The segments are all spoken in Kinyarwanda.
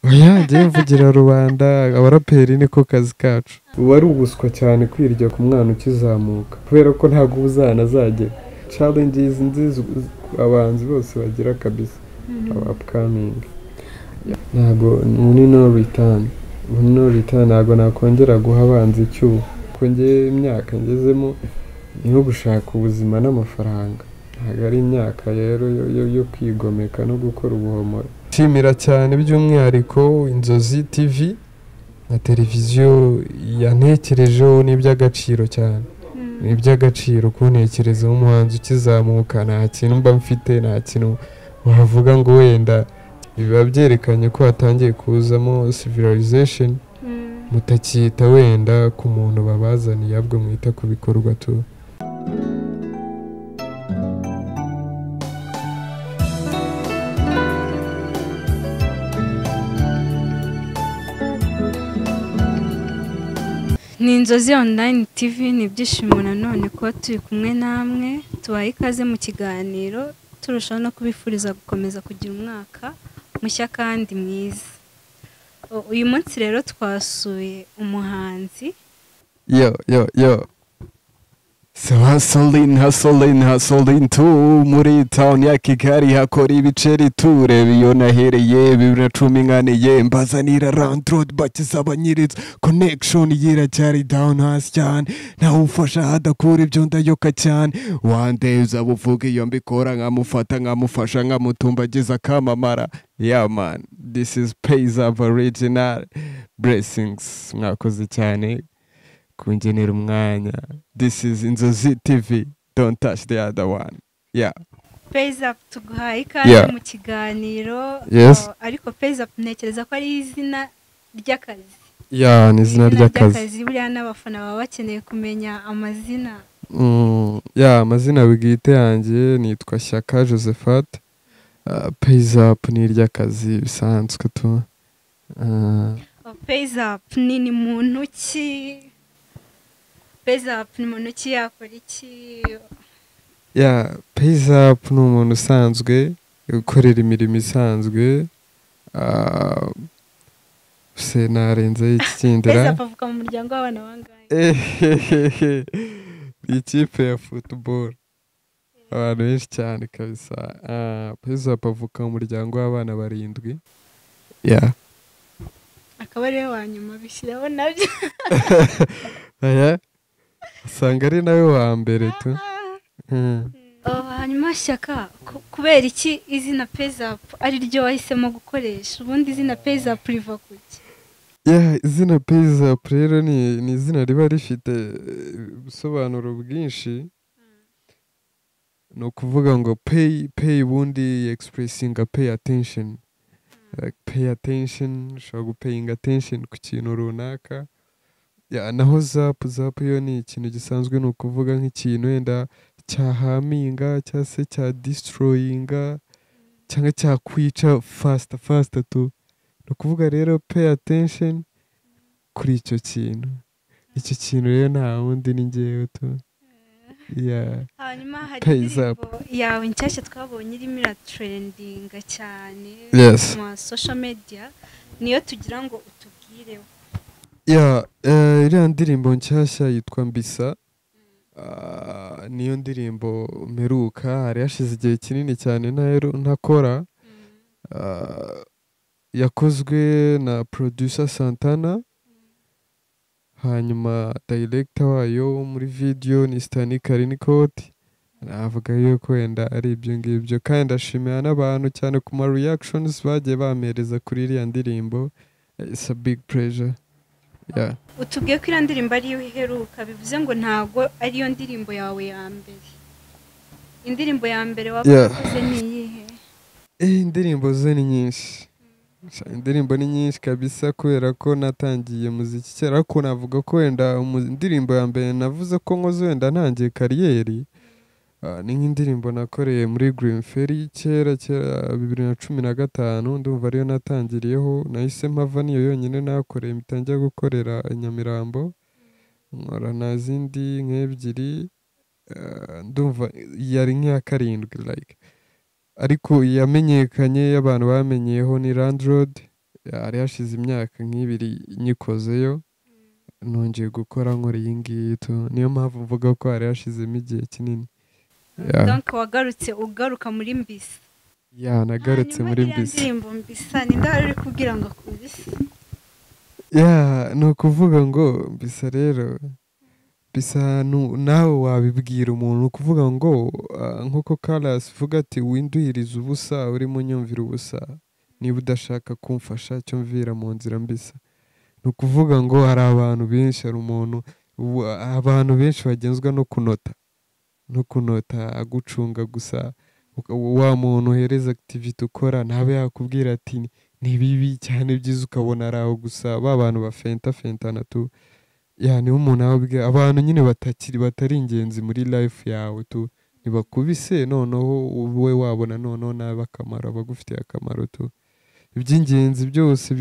oya njye mvugira rubanda abaraperi niko kazi kacu uba ari ubuswa cyane kwirya ku mwana ukizamuka kubera ko ntabwo uzanazagera challenges nziza abanzi bose bagira kabisa upcoming ntabwo no return ntabwo nakongera guha abanzi icyuho ko njye imyaka ngezemo niho gushaka ubuzima n'amafaranga ntabwo ari imyaka rero yo kwigomeka no gukora ubuhomoro nshimira cyane by'umwihariko Inzozi TV na televiziyo yantekerejeho n'iby'agaciro cyane n'iby'agaciro kuntekerezaho umuhanzi ukizamuka nta kintu mba mfite nta kintu wavuga ngo wenda biba byerekanye ko hatangiye kuzamo civilization mutakita wenda ku muntu babazaniye ahubwo mwita ku bikorwa tu ni Inzozi Online TV ni ibyishimo nanone kuba turi kumwe namwe tubaye ikaze mu kiganiro turushaho no kubifuriza gukomeza kugira umwaka mushya kandi mwiza. Uyu munsi rero twasuye umuhanzi yo so hustling tu muri town ya Kigali hakora ibiceri tureba iyo nahereye 2014 mbazanira round road bakiza abanyiriza connection yiracyari down hasi cyane ntawe ufasha hadakura ibyo ndayoka cyane one day uzabuvuga iyo mbikora nkamufata nkamufasha nkamutumbagiza kamamara yeah man this is Pays Up original blessings mwakoze cyane kungenera umwanya. This is Inzozi TV, don't touch the other one. Yeah. Pays Up tuguhaye ikaze mu kiganiro. Yes. Ariko Pays Up ntekereza ko ari izina ry'akazi. Yeah, ni izina ry'akazi. Buriya n'abafana baba bakeneye kumenya amazina. Yeah, amazina bwite yanjye nitwa Shyaka Josephat. Pays Up ni iry'akazi bisanzwe tu. Pays Up ni muntu ki? Pays Up ni muntu ki yakora iki? Yeah, Pays Up ni umuntu usanzwe ukorera imirimo isanzwe. Se narenze ikindira. Pays Up avuka mu muryango w'abana bangahe? Ikipe ya football. Abantu benshi cyane kabisa. Pays Up avuka mu muryango w'abana 7. Yeah. Akaba ari wa nyuma bishyiraho nabyo. Aya. Usanga ari nawe wa mbere tu. Hanyuma Shyaka kubera iki izina Pays Up ari ryo wahisemo gukoresha ubundi izina Pays Up riva kuki? Yeah, izina Pays Up rero ni izina riba rifite ubusobanuro bwinshi. No kuvuga ngo pay bundi expressing pay attention. Like pay attention, ushobora gupaying attention ku kintu runaka. Ya naho zap yo ni ikintu gisanzwe no kuvuga nk'ikintu wenda cyahaminga cyangwa se cya destroyinga cyangwa cyakwica fast tu no kuvuga rero pay attention kuri icyo kintu rero nta wundi ni njyewe tu. Yeah. Hanyuma hari indirimbo yawe nshyashya twabonye irimo iratrendinga cyane mu social media niyo tugira ngo utubwireho. Yeah, iriya ndirimbo nshyashya yitwa Mbisa. Niyo ndirimbo mperuka hari hashize igihe kinini cyane ntakora. Yakozwe na producer Santana. Hanyuma director wayo muri video ni Stanley Karinikoti. Navuga yuko wenda ari ibyo ngibyo kandi ashimira n'abantu cyane ku ma reactions bagiye bamereza kuri iriya ndirimbo. It's a big pleasure. Yeah. Utubwiye ko iriya ndirimbo ariyo iheruka bivuze ngo ntago ariyo ndirimbo yawe ya mbere. Indirimbo ya mbere wakoze ni iyihe? Indirimbo ze ni nyinshi. Indirimbo ni nyinshi kabisa kubera ko natangiye muziki kera ko navuga ko wenda indirimbo ya mbere navuze ko nkoze wenda ntangiye kariyeri. Ni nk'indirimbo nakoreye muri Green Ferry kera 2015 ndumva ariyo natangiriyeho nahise mpava niyo yonyine nakoreye mitangiye gukorera Nyamirambo nkora nazindi nk'ebyiri ndumva yari nk'iya 7 like ariko yamenyekanye abantu bamenyeyeho ni Landlord hari hashize imyaka nk'ibiri nyikozeyo nongeye gukora nkora iyi ngiyi niyo mpamvu mvuga ko hari hashizemo igihe kinini. donc wagarutse ugaruka muri Mbisa. Nagarutse muri Mbisa. Indirimbo Mbisa ni ndahari uri kubwira ngo kubisa. ni ukuvuga ngo Mbisa rero bisa nawe wabibwira umuntu ukuvuga ngo nk'uko Carlos uvuga ati winduhiriza ubusa urimo unyumvira ubusa niba udashaka kumfasha cyo mvira mu nzira mbisa. Ni ukuvuga ngo hari abantu benshi, hari umuntu, abantu benshi bagenzwa no kunota agucunga gusa. Wa muntu uhereza activity ukora ntabe yakubwira ati ni bibi cyane byiza ukabona ari aho gusa. Ba bantu bafentana tu niho umuntu ababwira abantu nyine batari ingenzi muri life yawe tu ntibakubise noneho wowe wabona noneho nawe akamaro bagufitiye akamaro tu. Iby'ingenzi byose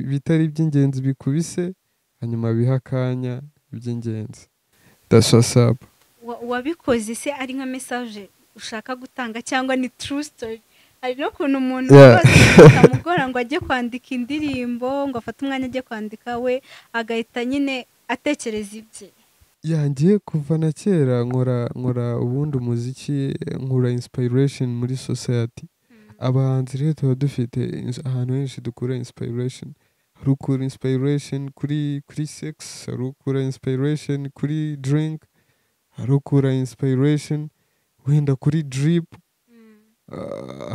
bitari iby'ingenzi bikubise hanyuma biha akanya iby'ingenzi. That's what's up. Wabikoze se ari nka message ushaka gutanga cyangwa ni true story? Hari no kuntu umuntu akamugora ngo ajye kwandika indirimbo ngo afate umwanya ajye kwandika we agahita nyine atekereza ibye. Ngiye kuva na kera nkora ubundi umuziki, nkura inspiration muri society. Abahanzi rero tuba dufite ahantu henshi dukura inspiration. Hari ukura inspiration kuri sex, hari ukura inspiration kuri drink, hari ukura inspiration wenda kuri drip.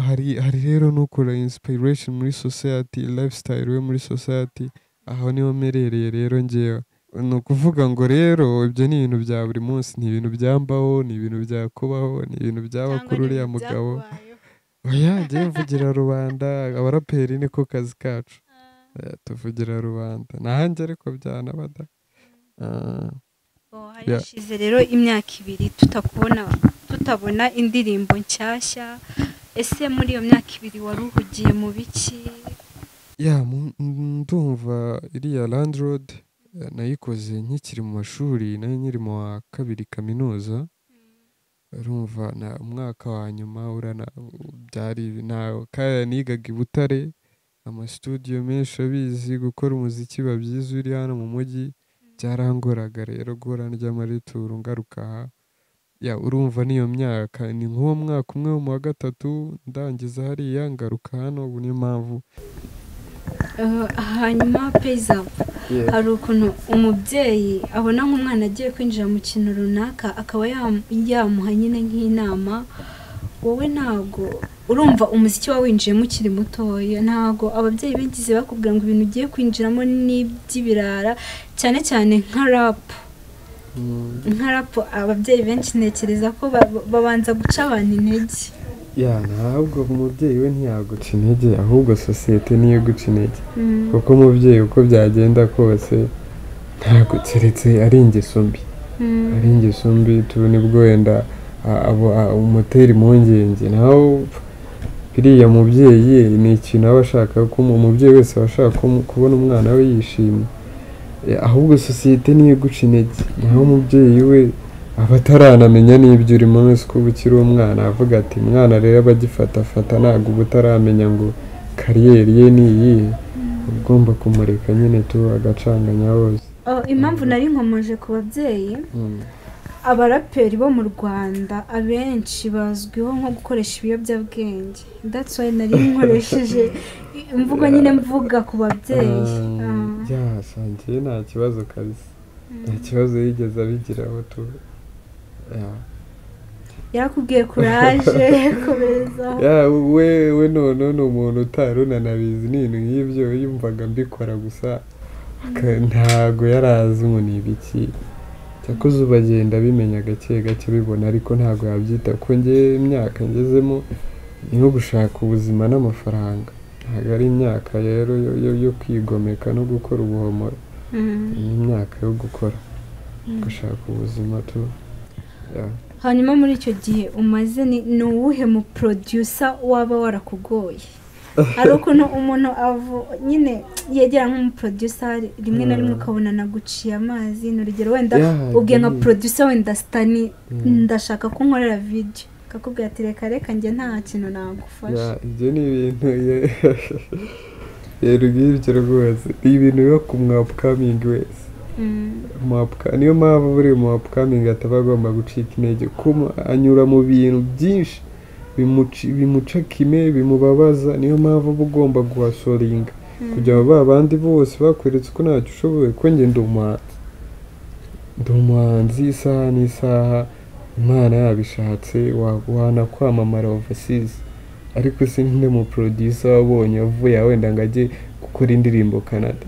Hari rero n'ukura inspiration muri society, lifestyle we muri society. Aho niho merereye rero ngewe. Ni ukuvuga ngo rero ibyo ni ibintu bya buri munsi, ni ibintu byambaho, ni ibintu byakubaho, ni ibintu byaba kuri uriya mugabo. Ngiye mvugira rubanda, abaraperi niko kazi kacu. Tuvugira rubanda nanjye ariko byanabada. Hashize rero imyaka 2 tutabona indirimbo nshyashya. Ese muri iyo myaka 2 wari uhugiye mu biki? Ndumva iriya Landlord nayikoze nkikiri mu mashuri, nayo nkiri mu wa 2 kaminuza. Urumva umwaka wa nyuma urana byari kaya nigaga i Butare, studio menshi abizi gukora umuziki babyiza uri hano mu mujyi byarangoraga rero gora ry'amarituru ngaruka aha. Urumva niyo myaka ni nk'uwo mwaka umwe mu wa 3 ndangiza hariya ngaruka hano. Ubu niyo mpamvu hanyuma Peza hari ukuntu umubyeyi abona nk'umwana agiye kwinjira mu kintu runaka akaba yamuha nyine nk'inama. Wowe ntago urumva umuziki wawinjiyemo ukiri mutoya, ntago ababyeyi bigize bakubwira ngo ibintu ugiye kwinjiramo n'iby'ibirara, cyane cyane nka rap ababyeyi benshi ntekereza ko babanza guca abantu intege. Ntabwo umubyeyi we ntiyaguca intege, ahubwo sosiyete niyo guca intege. Kuko umubyeyi uko byagenda kose ntabwo keretse ari ingeso mbi nibwo wenda umutera impungenge. Naho biriya mubyeyi ni ikintu aba ashaka ko umubyeyi wese aba ashaka kubona umwana we yishimye. Ahubwo sosiyete niyo guca intege. Naho umubyeyi we aba ataranamenya n'ibyo urimo wese uko ukiri umwana, avuga ati mwana rero abagifata ntabwo uba utaramenya ngo kariyeri ye ni iyihe. Ugomba kumureka nyine agacanganya hose. Impamvu nari nkomoje ku babyeyi, abaraperi bo mu Rwanda abenshi bazwiho nko gukoresha ibiyobyabwenge. That's why nari nkoresheje imvugo nyine mvuga ku babyeyi. Sangiye nta kibazo kabisa, nta kibazo yigeze abigiraho tu. Yarakubwiye courage komeza. we none ni umuntu utarunanabizi n'ibintu nk'ibyo, yumvaga mbikora gusa ntago yarazi ngo ni ibiki. Cyakoze ubagenda bimenya gake bibona, ariko ntago yabyita ko nge imyaka ngezemo ni nko gushaka ubuzima n'amafaranga. Ntago ari imyaka rero yo kwigomeka no gukora ubuhomoro. Ni imyaka yo gukora, gushaka ubuzima tu. Hanyuma muri icyo gihe umaze ni uwuhe mu producer waba warakugoye? Hari ukuntu umuntu nyine yegera nk'umu producer rimwe na rimwe ukabona naguciye amazi. N'urugero wenda ubwiye nka producer wenda Stani ndashaka ko nkorera video, akakubwira ati reka njye nta kintu nagufasha. Ibyo ni ibintu rero ngibyo rwose ni ibintu biba ku mwa upcoming wese. Niyo mpamvu buri mu upcoming ataba agomba gucika intege kuko anyura mu bintu byinshi bimuca kime bimubabaza, niyo mpamvu uba ugomba guhasoringa kugira ngo ba bandi bose bakweretse ko ntacyo ushoboye ko njye ndi umuhanzi isaha n'isaha Imana yabishatse wanakwamamara overseas, ariko sininde mu producer wabonye avuye wenda ngo ajye gukora indirimbo Canada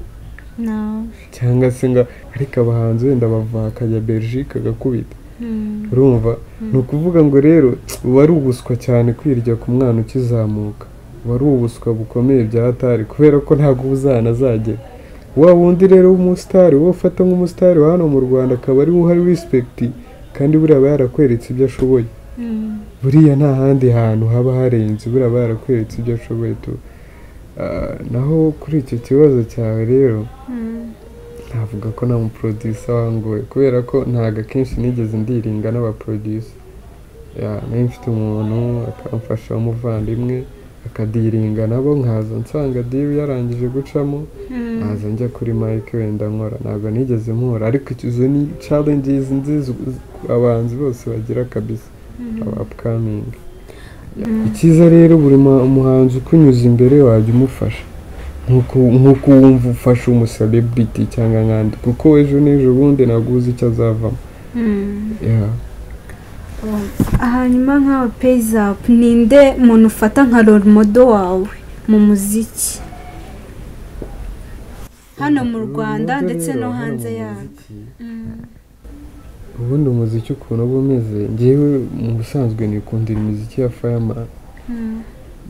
cyangwa se ngo ariko abahanzi wenda bava akajya Belgique agakubita. Urumva ni ukuvuga ngo rero wari ubuswa cyane kwirya ku mwana ukizamuka, wari ubuswa bukomeye bya hatari kubera ko ntabwo uzanazagera wa wundi rero w'umusitari wo ufata nk'umusitari wa hano mu Rwanda akaba ari uhari respect kandi buriya aba yarakweretse ibyo ashoboye. Buriya nta handi hantu haba harenze, buriya aba yarakweretse ibyo ashoboye tu. Naho kuri icyo kibazo cyawe rero navuga ko nta muproducer wangoye kubera ko ntago akenshi nigeze ndiringa n'abaproducer. Nari mfite umuntu akamfasha w'umuvandimwe akadiringa nabo, nkaza nsanga deal yarangije gucamo nkaza njya kuri mic wenda nkora, ntabwo nigeze mpura. Ariko izo ni challenges nziza abahanzi bose bagira kabisa aba upcoming. Icyiza rero buri umuhanzi ukunyuza imbere wajya umufasha nk'uko wumva ufasha umucelebrity cyangwa nkandi, kuko ejo n'ejo bundi ntabwo uzi icyo azavamo. Hanyuma nkawe Pays Up, ninde muntu ufata nka role model wawe mu muziki hano mu Rwanda ndetse no hanze yarwo? Ubundi umuziki ukuntu uba umeze, njyewe mu busanzwe nikundira imiziki ya Fireman.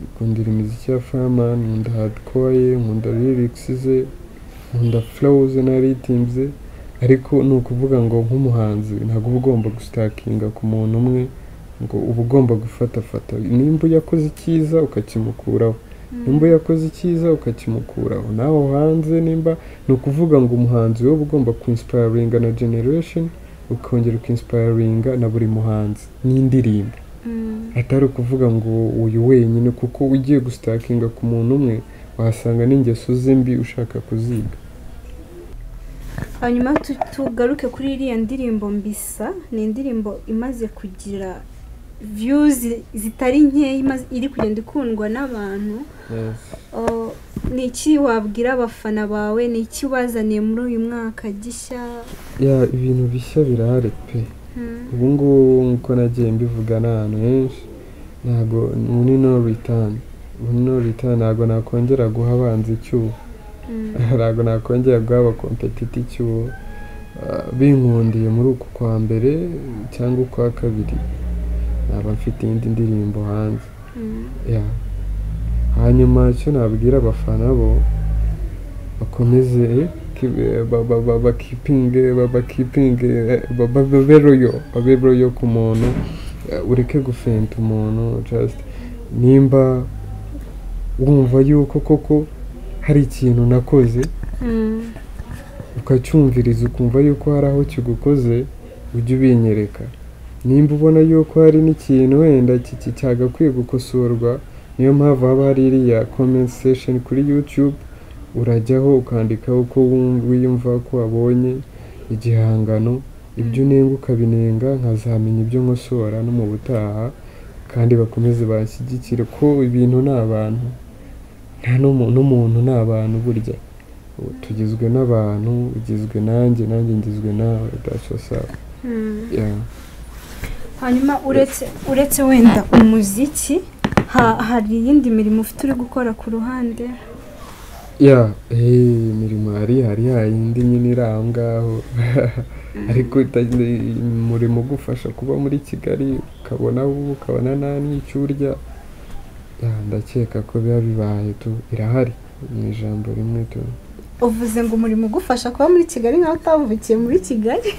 Nikundira imiziki ya Fireman, nkunda hardcore, nkunda lyrics ze, nkunda flows na rhythms ze. Ariko ni ukuvuga ngo nk'umuhanzi ntabwo uba ugomba gustakinga ku muntu umwe, ngo uba ugomba gufatafata. Nimba yakoze icyiza ukakimukuraho, nimba yakoze icyiza ukakimukuraho. Naho hanze nimba ni ukuvuga ngo umuhanzi wowe ugomba kuinspiringa na generation, ukongera ukinspiringa na buri muhanzi n'indirimbo. Atari ukuvuga ngo uyu wenyine, kuko ugiye gustakinga ku muntu umwe wasanga n'ingeso zimbi ushaka kuziga. Hanyuma tugaruke kuri iriya ndirimbo Mbisa. Ni indirimbo imaze kugira views zitari nkeya, iri kugenda ikundwa n'abantu. Ni iki wabwira abafana bawe? Ni iki wazaniye muri uyu mwaka gishya? Ibintu bishya birahari pe. Ubu ngubu nkuko nagiye mbivuga n'ahantu henshi, ntabwo no return, ntabwo nakongera guha abanzi icyuho, ntabwo nakongera guha abakompetiti icyuho. Binkundiye muri uku kwa mbere cyangwa ukwa kabiri naba mfite indi ndirimbo hanze. Hanyuma icyo nabwira abafana bo bakomeze babe royo ku muntu, ureke gufenta umuntu. Just nimba wumva yuko koko hari ikintu nakoze ukacyumviriza ukumva yuko hari aho kigukoze, ujye ubinyereka. Nimba ubona yuko hari n'ikintu wenda cyagakwiye gukosorwa, niyo mpamvu haba hari iriya comment section kuri YouTube, urajyaho ukandikaho uko wiyumva ko wabonye igihangano, ibyo unenga ukabinenga, nkazamenya ibyo nkosora no mu butaha, kandi bakomeze bashyigikire ko ibintu ni abantu, nta n'umuntu ni abantu. Burya tugizwe n'abantu, ugizwe nanjye ngizwe nawe, that's what's up. Hanyuma uretse wenda umuziki, hari iyindi mirimo ufite uri gukora ku ruhande? Imirimo hari yindi nyine iri aho ngaho ariko umurimo ugufasha kuba muri Kigali ukabona nta n'icyo urya, ndakeka ko biba bibaye tu, irahari mu ijambo rimwe tu. Uvuze ngo umurimo ugufasha kuba muri Kigali nkaho utavukiye muri Kigali?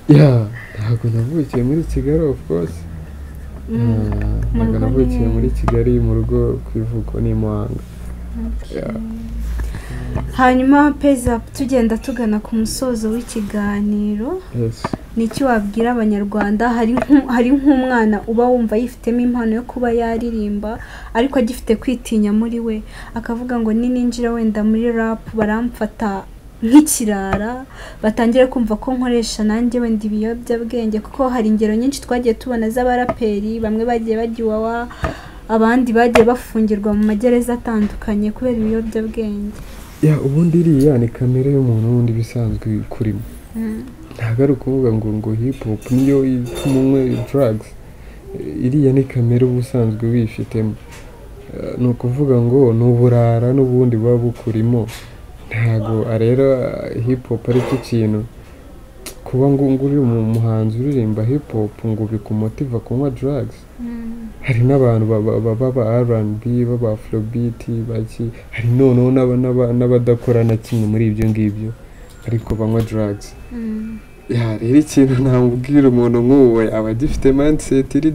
Ntabwo navukiye muri Kigali, of course. Ntabwo navukiye muri Kigali, mu rugo ku ivuko ni Muhanga. hanyuma peza tugenda tugana ku musozo w'ikiganiro niki wabwira abanyarwanda hari nk'umwana uba wumva yifitemo impano yo kuba yaririmba ariko agifite kwitinya muri we akavuga ngo ninjira wenda muri rap baramfata nk'ikirara batangire kumva ko nkoresha nanjye wenda ibiyobyabwenge kuko hari ingero nyinshi twagiye tubona z'abaraperi bamwe bagiye bagiwawa abandi bagiye bafungirwa mu magereza atandukanye kubera ibiyobyabwenge. Ubundi iriya ni kamere y'umuntu wundi bisanzwe kurimo ntabwo ari ukuvuga ngo hip hop niyo ituma unywa drugs iriya ni kamere uba usanzwe wifitemo ni ukuvuga ngo ni uburara n'ubundi buba bukurimo ntabwo rero hip hop ari cyo kintu kuba ngo uri umuhanzi uririmba hip hop ngo bikumotiva kunywa drugs. Hari n'abantu baba R&B baba afrobeat baki hari noneho n'abadakora na kimwe muri ibyo ngibyo ariko banywa drugs. Rero ikintu namubwira umuntu nk'uwe aba agifite mindset iri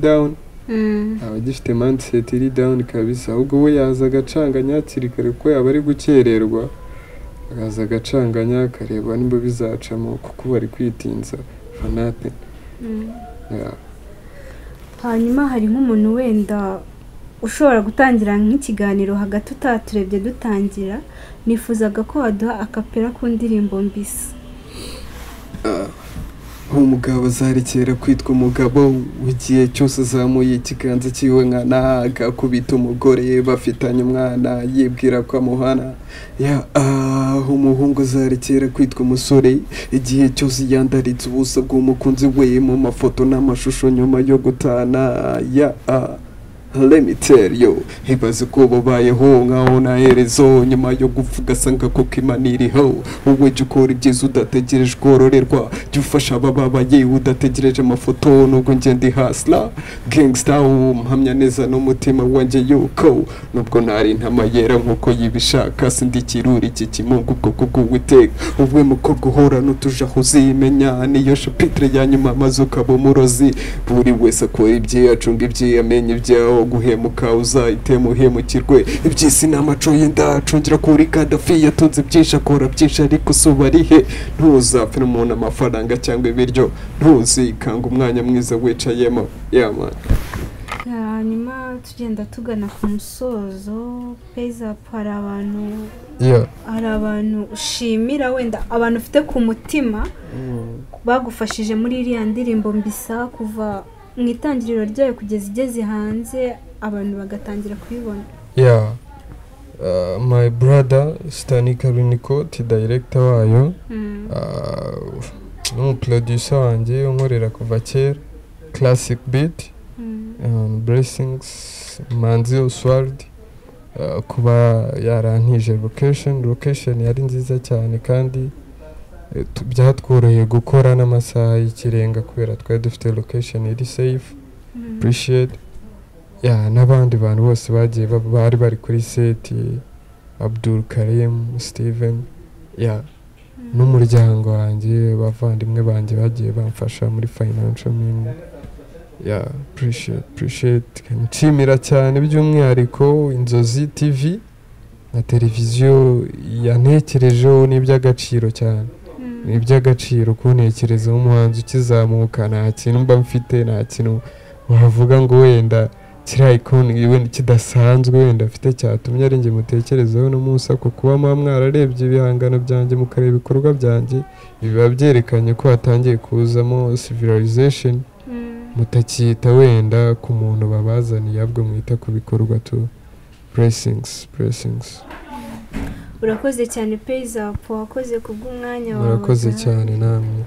down kabisa ahubwo we yaza agacanganya hakiri kare ko yaba ari gukererwa akaza agacanganya akareba nimba bizacamo kuko bari kwitinza fanate. Hanyuma hari nk'umuntu wenda ushobora gutangira nk'ikiganiro hagati utaturebye dutangira nifuzaga ko waduha akapera ku ndirimbo Mbisa. Umugabo zarekera kwitwa umugabo igihe cyose azamuye ikiganza cyiwe nkana agakubita umugore bafitanye umwana yibwira ko amuhana. Umuhungu zarekera kwitwa umusore igihe cyose yandaritse ubusa bw'umukunzi we mu mafoto n'amashusho nyuma yo gutana. Let me tell you, ibaze ko babayeho nkaho naherezo nyuma yo gupfuga sanga ko kimaniriho wowe jya ukora ibyiza udategereje kororerwa jya ufasha abababaye udategereje amafoto nubwo njye ndi hasla gangsta mpamya neza n'umutima wanjye yuko nubwo ntari ntamayera nk'uko yibishaka sindi kiruri iki kimungu bwoko bw'uwiteka ubwe mukobwa uhora n'utujaho uzimenya niyo chapitre ya nyuma maze ukaba umurozi buri wese akora ibye acunga ibye amenye ibyaho guhemuka uzahitemo uhemukirwe iby'isi n'amaco yenda acungira kuri Gaddafi yatunze byinshi akora byinshi ariko suba arihe ntuzapfe n'umuntu amafaranga cyangwa ibiryo ntuzikanga umwanya mwiza wicayemo. Hanyuma tugenda tugana ku musozo peza hari abantu ushimira wenda abantu ufite ku mutima bagufashije muri iriya ndirimbo Mbisa kuva mu itangiriro ryayo kugeza igeze hanze abantu bagatangira kuyibona. My brother Stanika Runikoti director wayo n'umuproducer wanjye unkorera kuva kera Classic Beat Blessings Manzi Oswald kuba yarantije location yari nziza cyane kandi byatworoheye gukora n'amasaha y'ikirenga kubera twari dufite location iri safe. Appreciate n'abandi bantu bose bagiye bari kuri set Abdul Karim Steven n'umuryango wanjye bavandimwe banjye bagiye bamfasha muri financial means. Appreciate nshimira cyane by'umwihariko Inzozi TV na televiziyo yantekerejeho n'iby'agaciro cyane iby'agaciro kuntekereza umuhanzi ukizamuka nta kintu mba mfite nta kintu wavuga ngo wenda kiriya ikoni wenda kidasanzwe wenda afite cyatumye ari njye mutekerezaho n'umunsi ako kuba mwararebye ibihangano byanjye mukareba ibikorwa byanjye biba byerekanye ko hatangiye kuzamo civilization mutakita wenda ku muntu babazaniye ahubwo mwita ku bikorwa tu. Blessings. Urakoze cyane Peza wakoze kubw'umwanya wawe. Urakoze cyane namwe.